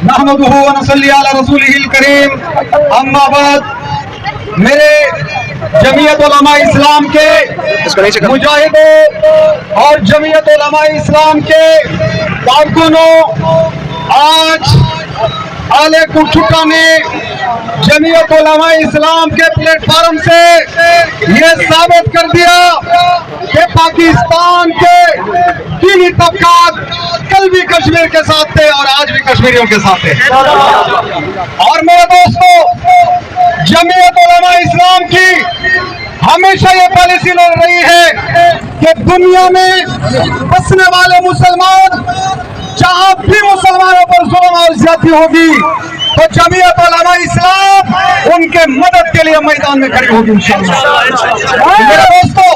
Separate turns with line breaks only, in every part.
نحمدہ ونصلی علی رسولہ الکریم، اما بعد، میرے جمعیت علماء اسلام کے مجاہدوں اور جمعیت علماء اسلام کے کارکنوں، آج اہل کوٹھٹا نے جمعیت علماء اسلام کے پلیٹ فارم سے یہ ثابت کر دیا کہ پاکستان کے دینی طبقات کل بھی کشمیر کے ساتھ تھے اور آج بھی کشمیریوں کے ساتھ تھے۔ اور میرے دوستو، جمعیت علماء اسلام کی ہمیشہ یہ پالیسی لڑ رہی ہے کہ دنیا میں بسنے والے مسلمان، جہاں بھی مسلمانوں پر ظلم اور زیادتی ہوگی تو جمعیت علماء اسلام ان کے مدد کے لیے میدان میں کھڑی ہوگی انشاءاللہ۔ میرے دوستو،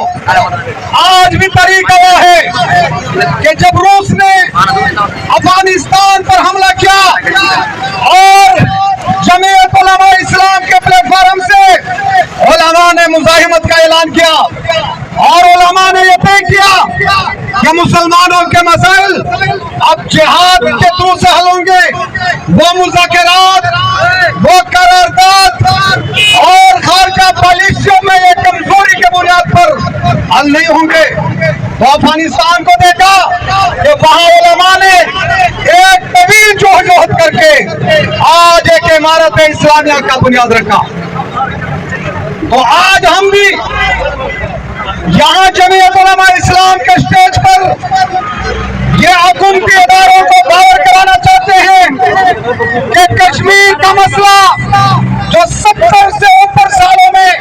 آج بھی طریقہ وہ ہے کہ جب روس نے افغانستان پر حملہ کیا اور جمعیت علماء اسلام کے پلیٹ فارم سے علماء نے مزاحمت کا اعلان کیا اور علماء نے یہ طے کیا کہ مسلمانوں کے مسائل اب جہاد کے تھرو سے حل ہوں گے، وہ مذاکرات، وہ قرارداد اور خارجہ پالیسیوں میں یہ کمزوری کے بنیاد پر حل نہیں ہوں گے۔ تو افغانستان کو دیکھا کہ وہاں علماء نے ایک طویل جہد کر کے آج ایک عمارت اسلامیہ کا بنیاد رکھا۔ تو آج ہم بھی یہاں جمعیت علماء اسلام کے سٹیج پر یہ حکومتی اداروں کو باور کرانا چاہتے ہیں کہ کشمیر کا مسئلہ جو 70 سے اوپر سالوں میں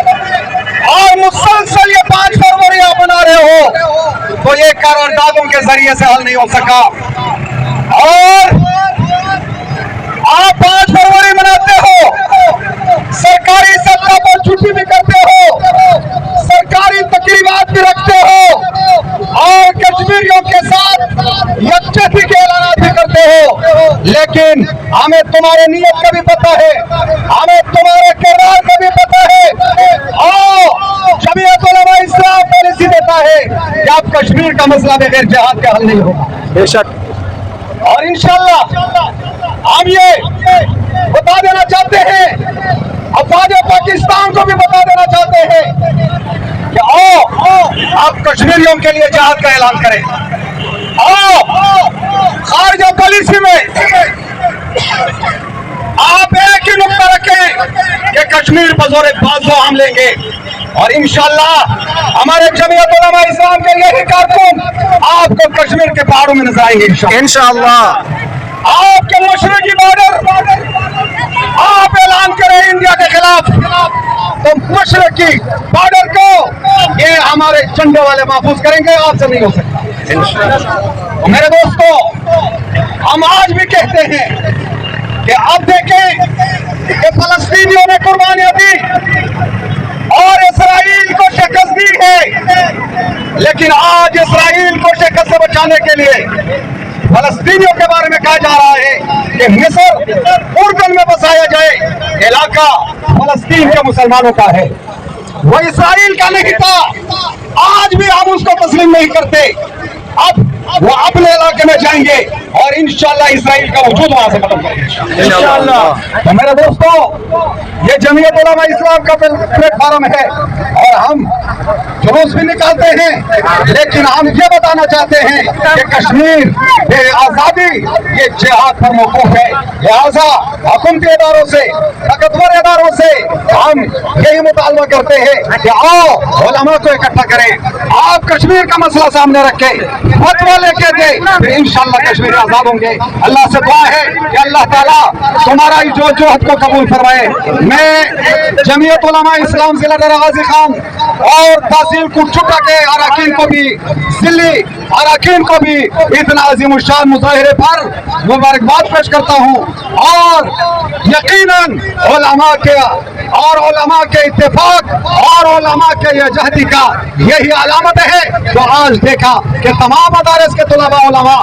اور مسلسل یہ 5 فروری آپ بنا رہے ہو تو یہ قراردادوں کے ذریعے سے حل نہیں ہو سکا، اور آپ 5 فروری مناتے ہو، سرکاری سطح پر چھٹی بھی کرتے ہو، سرکاری تقریبات بھی رکھتے ہو اور کشمیریوں کے ساتھ یکجہتی کے اعلانات بھی کرتے ہو، لیکن ہمیں تمہارے نیت کا بھی پتہ ہے، ہمیں تمہارے کردار کا بھی پتہ ہے۔ جمعیت علماء اسلام پالیسی دیتا ہے کہ اب کشمیر کا مسئلہ بغیر جہاد کا حل نہیں ہوگا، بے شک، اور انشاءاللہ ہم یہ بتا دینا چاہتے ہیں، افواج پاکستان کو بھی بتا دینا چاہتے ہیں کہ آپ کشمیریوں کے لیے جہاد کا اعلان کریں، خارجہ پالیسی میں آپ ایک ہی نقطہ رکھیں کہ کشمیر بزور بازو ہم لیں گے، اور انشاءاللہ ہمارے جمعیت علماء اسلام کے یہی کارکن آپ کو کشمیر کے پہاڑوں میں نظر آئیں گے انشاءاللہ۔ آپ کے مشرقی بارڈر آپ اعلان کریں انڈیا کے خلاف تو مشرقی بارڈر کو یہ ہمارے جھنڈے والے محفوظ کریں گے، آپ سے نہیں ہو سکتا۔ میرے دوستو، ہم آج بھی کہتے ہیں کہ اب دیکھیں کہ فلسطینیوں نے قربانیاں دی اور اسرائیل کو شکست دی ہے، لیکن آج اسرائیل کو شکست سے بچانے کے لیے فلسطینیوں کے بارے میں کہا جا رہا ہے کہ مصر اردن میں بسایا جائے، علاقہ فلسطین کے مسلمانوں کا ہے، وہ اسرائیل کا نہیں تھا۔ آج بھی ہم اس کو تسلیم نہیں کرتے، اب وہ اپنے علاقے میں جائیں گے اور انشاءاللہ اسرائیل کا وجود وہاں سے ختم کریں گے انشاءاللہ۔ تو میرے دوستو، یہ جمعیت علماء اسلام کا پلیٹ فارم ہے اور ہم جلوس بھی نکالتے ہیں، لیکن ہم یہ بتانا چاہتے ہیں کہ کشمیر یہ آزادی یہ جہاد پر موقوف ہے، لہذا حکومتی اداروں سے، طاقتور اداروں سے ہم یہی مطالبہ کرتے ہیں کہ آؤ علماء کو اکٹھا کریں، آپ کشمیر کا مسئلہ سامنے رکھیں، فتویٰ لے کے دیں، پھر انشاءاللہ کشمیر آزاد ہوں گے۔ اللہ سے دعا ہے کہ اللہ تعالیٰ تمہارا جو جوہد کو قبول فرمائے۔ میں جمعیت علماء اسلام ضلع ڈیرہ غازی خان اور تحصیل کوٹھٹا کے اراکین کو بھی، ضلعی اراکین کو بھی اتنا عظیم الشان مظاہرے پر مبارکباد پیش کرتا ہوں، اور یقیناً علماء کے اتفاق اور علماء کے یکجہتی کا یہی علامت ہے۔ تو آج دیکھا کہ تمام مدارس کے طلباء علماء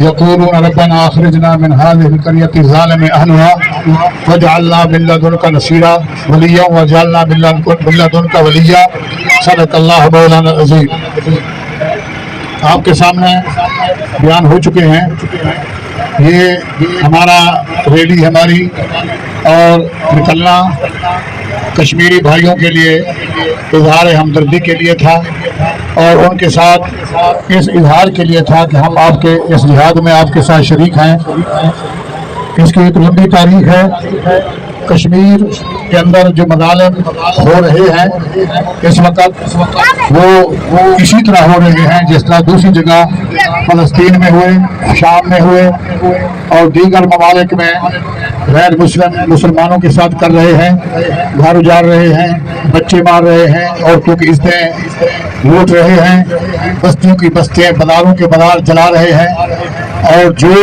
يقولون ربنا اخرجنا من هذه القرية الظالم اهلها واجعل لنا من لدنك نصيرا وليا واجعلنا من لدنك وليا صدق اللہ مولانا العظیم۔ آپ کے سامنے بیان ہو چکے ہیں، یہ ہمارا ریلی ہماری اور نکلنا کشمیری بھائیوں کے لیے اظہار ہمدردی کے لیے تھا، اور ان کے ساتھ اس اظہار کے لیے تھا کہ ہم آپ کے اس جہاد میں آپ کے ساتھ شریک ہیں۔ اس کی ایک لمبی تاریخ ہے۔ کشمیر کے اندر جو مظالم ہو رہے ہیں اس وقت وہ اسی طرح ہو رہے ہیں جس طرح دوسری جگہ فلسطین میں ہوئے، شام میں ہوئے اور دیگر ممالک میں غیر مسلمانوں کے ساتھ کر رہے ہیں، گھر اجاڑ رہے ہیں، بچے مار رہے ہیں، عورتوں کی عزتیں لوٹ رہے ہیں، بستیوں کی بستیاں، بازاروں کے بازار جلا رہے ہیں، اور جو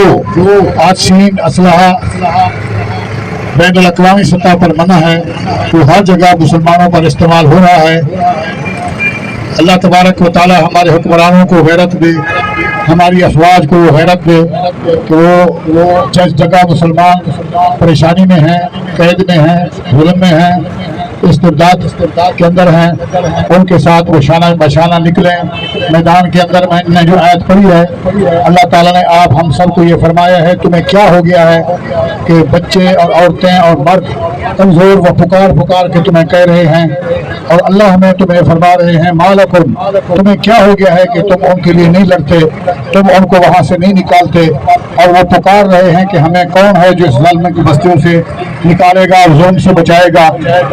آتشین اسلحہ بین الاقوامی سطح پر منع ہے وہ ہر جگہ مسلمانوں پر استعمال ہو رہا ہے۔ اللہ تبارک و تعالی ہمارے حکمرانوں کو غیرت دے، ہماری افواج کو غیرت دے کہ وہ جس جگہ مسلمان پریشانی میں ہیں، قید میں ہیں، ظلم میں ہیں، استبداد کے اندر ہیں، ان کے ساتھ وہ شانہ بشانہ نکلیں۔ میدان کے اندر میں نے جو آیت پڑھی ہے، اللہ تعالیٰ نے آپ ہم سب کو یہ فرمایا ہے تمہیں کیا ہو گیا ہے کہ بچے اور عورتیں اور مرد کمزور و پکار کے تمہیں کہہ رہے ہیں، اور اللہ ہمیں تمہیں فرما رہے ہیں مالکم، تمہیں کیا ہو گیا ہے کہ تم ان کے لیے نہیں لڑتے، تم ان کو وہاں سے نہیں نکالتے، اور وہ پکار رہے ہیں کہ ہمیں کون ہے جو اس ظالم کی بستیوں سے نکالے گا اور ظلم سے بچائے گا۔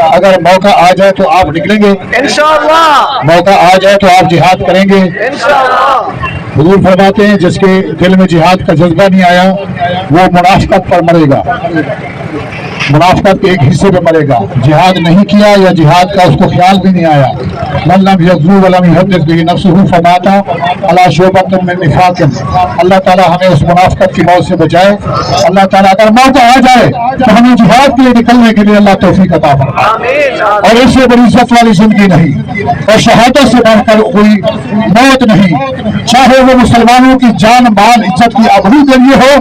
اگر موقع آ جائے تو آپ نکلیں گے انشاءاللہ، موقع آ جائے تو آپ جہاد کریں گے انشاءاللہ۔ حضور فرماتے ہیں جس کے دل میں جہاد کا جذبہ نہیں آیا وہ منافقت پر مرے گا، منافقت کے ایک حصے پہ مرے گا۔ جہاد نہیں کیا یا جہاد کا اس کو خیال بھی نہیں آیا، من لم یغزو ولم یحدث به نفسه فمات علی شعبۃ من نفاق۔ اللہ تعالیٰ ہمیں اس منافقت کی موت سے بچائے۔ اللہ تعالیٰ اگر موقع آ جائے تو ہمیں جہاد کے لیے نکلنے کے لیے اللہ توفیق عطا فرمائے، اور اس سے بڑی عزت والی زندگی نہیں اور شہادت سے بڑھ کر کوئی موت نہیں، چاہے وہ مسلمانوں کی جان مال عزت کی آبرو کے لیے ہو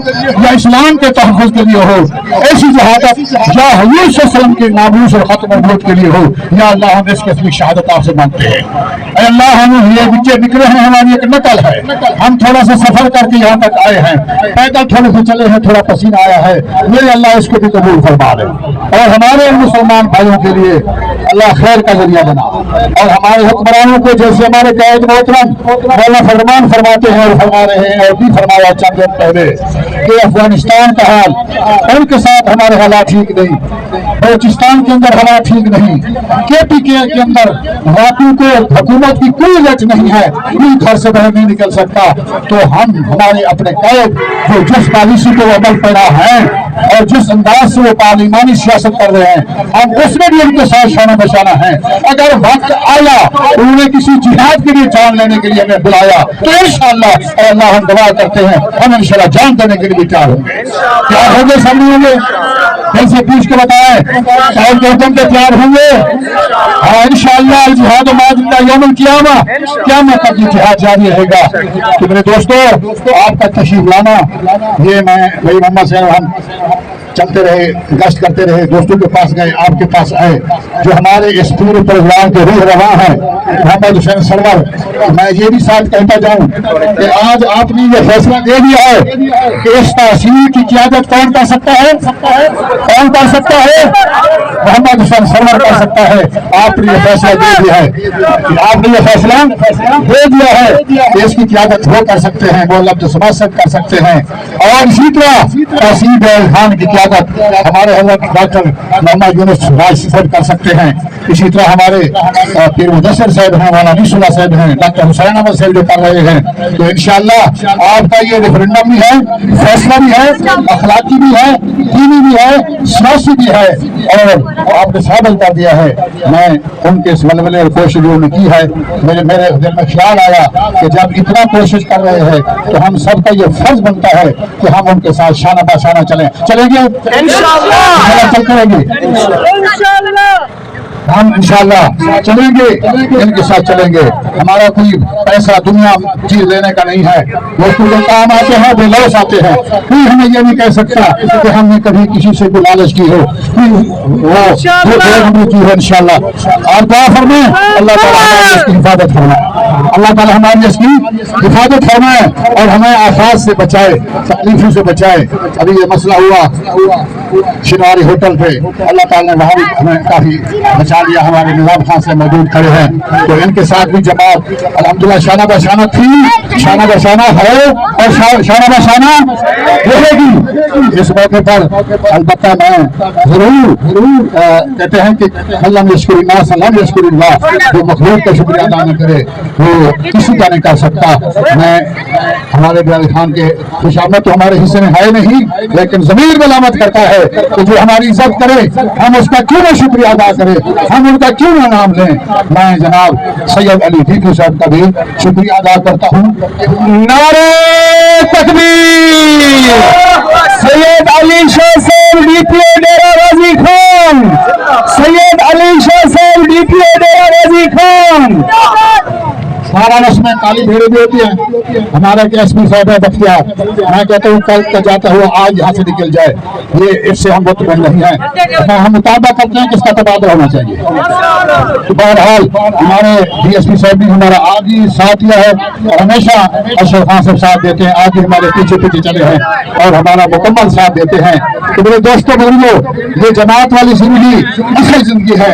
یا اسلام کے تحفظ کے لیے ہو، ایسی شہادت یا حضور صلی اللہ علیہ وسلم کے ناموس اور ختم نبوت کے لیے ہو، یا اللہ ہم اس قسم شہادت آپ سے مانگتے ہیں۔ اے اللہ ہم یہ بچے نکلے ہیں، ہماری ایک نقل ہے، ہم تھوڑا سا سفر کر کے یہاں تک آئے ہیں، پیدل تھوڑے سے چلے ہیں، تھوڑا پسینہ آیا ہے، میرے اللہ اس کو بھی قبول فرما لے، اور ہمارے مسلمان بھائیوں کے لیے اللہ خیر کا ذریعہ بنا، اور ہمارے حکمرانوں کو جیسے ہمارے قائد محترم مولانا فرمان فرماتے ہیں اور فرما رہے ہیں اور بھی فرمایا چند دن پہلے کہ افغانستان کا حال، ان کے ساتھ ہمارے حالات ٹھیک نہیں، بلوچستان کے اندر حالات ٹھیک نہیں، KPK کے اندر واقعی کو حکومت کی کوئی وجہ نہیں ہے، کوئی گھر سے باہر نہیں نکل سکتا، تو ہم ہمارے اپنے قائد جو جس پالیسی کو عمل پیرا ہے اور جس انداز سے وہ پارلیمانی سیاست کر رہے ہیں، ہم اس میں بھی ان کے ساتھ شانہ بشانہ ہیں۔ اگر وقت آیا انہوں نے کسی جہاد کے لیے جان لینے کے لیے ہمیں بلایا تو انشاءاللہ اے اللہ ہم دعا کرتے ہیں ہم انشاءاللہ جان دینے کے لیے بھی تیار ہوں گے۔ تیار ہوں گے سب نہیں ہوں گے؟ دل سے پوچھ کے بتائیں شاید گردن پہ تیار ہوں گے؟ ہاں انشاءاللہ الجہاد ما زندہ یوم القیامہ، قیامت تک یہ جہاد جاری رہے گا۔ تو میرے دوستو آپ کا تشریف لانا، یہ میں بھائی محمد صاحب ہم چلتے رہے، گشت کرتے رہے، دوستوں کے پاس گئے، آپ کے پاس آئے، جو ہمارے اس پورے پروگرام کے روح رواں ہیں محمد حسین سرور، میں یہ بھی ساتھ کہتا جاؤں کہ آج آپ نے یہ فیصلہ دے دیا ہے کہ اس تحصیل کی قیادت کون کر سکتا ہے؟ کون کر سکتا ہے؟ محمد حسین سرور کر سکتا ہے۔ آپ نے یہ فیصلہ دے دیا ہے، آپ نے یہ فیصلہ دے دیا ہے کہ اس کی قیادت وہ کر سکتے ہیں، وہ عبد الصمد صاحب کر سکتے ہیں، اور اسی طرح تحصیل خان کی قیادت ہمارے حضرت ڈاکٹر محمد یونس راج صاحب کر سکتے ہیں، اسی طرح ہمارے پیر مدثر صاحب ہیں، مولانا نیس اللہ صاحب ہیں، ڈاکٹر حسین احمد صاحب جو کر رہے ہیں۔ تو انشاءاللہ آپ کا یہ ریفرنڈم بھی ہے، فیصلہ بھی ہے، اخلاقی بھی ہے، دینی بھی ہے، سیاسی بھی ہے، اور آپ نے ثابت کر دیا ہے۔ میں ان کے اس ولولے اور کوشش جو انہوں نے کی ہے، میرے دل میں خیال آیا کہ جب اتنا کوشش کر رہے ہیں تو ہم سب کا یہ فرض بنتا ہے کہ ہم ان کے ساتھ شانہ باشانہ چلیں گے انشاءاللہ، چلتے رہیں گے ہم انشاءاللہ چلیں گے، ان کے ساتھ چلیں گے. ہمارا کوئی پیسہ دنیا چیز لینے کا نہیں ہے. وہ جو کام آتے ہیں وہ لوس آتے ہیں. کوئی ہمیں یہ نہیں کہہ سکتا کہ ہم نے کبھی کسی سے کوئی لالچ کی ہو. وہ ہم نے کی ہے انشاءاللہ. اور دعا فرمائیں اللہ تعالیٰ ہماری اس کی حفاظت فرمائے. اللہ تعالیٰ ہماری اس کی حفاظت فرمائے اور ہمیں آفات سے بچائے، تکلیفوں سے بچائے. ابھی یہ مسئلہ ہوا شنواری ہوٹل پہ، اللہ تعالیٰ نے وہاں بھی ہمیں کافی بچا لیا. ہمارے نظام خان سے موجود کھڑے ہیں، تو ان کے ساتھ بھی جماعت الحمدللہ شانہ بشانہ تھی، شانہ بشانہ ہے اور شانہ بشانہ رہے گی. اس موقع پر البتہ میں ضرور کہتے ہیں کہ اللہ یشکر الناس لم یشکر اللہ. جو مخلوق کا شکریہ ادا نہ کرے وہ کسی کا نہیں کر سکتا. میں ہمارے بلال خان کے خوشامد تو ہمارے حصے میں ہے نہیں، لیکن ضمیر ملامت کرتا ہے کہ جو ہماری عزت کرے ہم اس کا کیوں نہ شکریہ ادا کریں، ہم ان کا کیوں نہ نام لیں. میں جناب سید علی ٹیپو صاحب کا بھی شکریہ ادا کرتا ہوں.
نعرہ تکبیر. سید علی شاہ صاحب DPO ڈیرہ غازی خان، سید علی شاہ صاحب DPO ڈیرہ غازی خان.
سارا رس میں کالی بھیڑیں بھی ہوتی ہیں. ہمارا ایک ایس پی صاحب ہے بختیار، میں کہتا ہوں کل کا جاتا ہوا آج یہاں سے نکل جائے. یہ اس سے ہم مطمئن نہیں ہیں. ہم مطالبہ کرتے ہیں کہ اس کا تبادلہ ہونا چاہیے. تو بہرحال ہمارے DSP صاحب بھی ہمارا آج ہی ساتھ دیا ہے اور ہمیشہ اشرف خان صاحب ساتھ دیتے ہیں. آج بھی ہمارے پیچھے پیچھے چلے ہیں اور ہمارا مکمل ساتھ دیتے ہیں. تو میرے دوستوں بزرگوں، یہ جماعت والی زندگی اصل زندگی ہے.